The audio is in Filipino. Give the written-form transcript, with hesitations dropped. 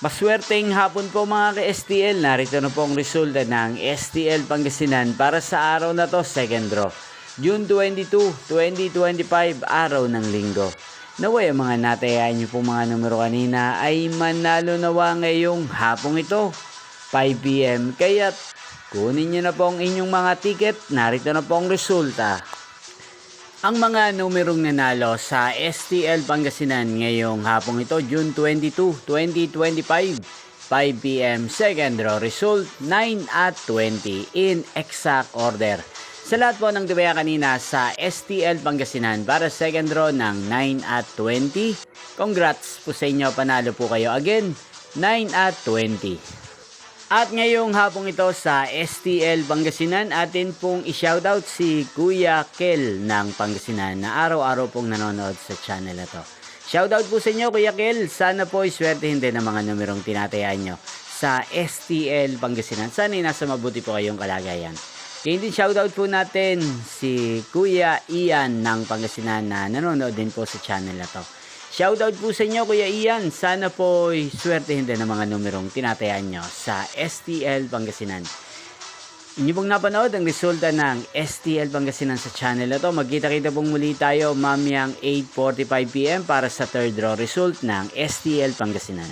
Maswerteng hapon po mga ka-STL. Narito na po ang resulta ng STL Pangasinan para sa araw na to, second draw. June 22, 2025, araw ng linggo. Naway ang mga natayaan nyo pong mga numero kanina ay manalo nawa ngayong hapong ito, 5 PM. Kaya't kunin nyo na po ang inyong mga ticket. Narito na po ang resulta. Ang mga numerong nanalo sa STL Pangasinan ngayong hapong ito, June 22, 2025, 5 PM, second draw result, 9 at 20 in exact order. Sa lahat po ng dubaya kanina sa STL Pangasinan para second draw ng 9 at 20, congrats po sa inyo, panalo po kayo again, 9 at 20. At ngayong hapong ito sa STL Pangasinan, atin pong i-shoutout si Kuya Kel ng Pangasinan na araw-araw pong nanonood sa channel na to. Shoutout po sa inyo Kuya Kel, sana po iswertehin din ang mga numerong tinatayaan nyo sa STL Pangasinan. Sana nasa mabuti po kayong kalagayan. Kaya din shoutout po natin si Kuya Ian ng Pangasinan na nanonood din po sa channel na to. Shoutout po sa inyo Kuya Ian, sana po swertehin din ang mga numerong tinatayaan nyo sa STL Pangasinan. Inyo pong napanood ang resulta ng STL Pangasinan sa channel na to. Magkita-kita pong muli tayo mamayang 8:45 PM para sa third draw result ng STL Pangasinan.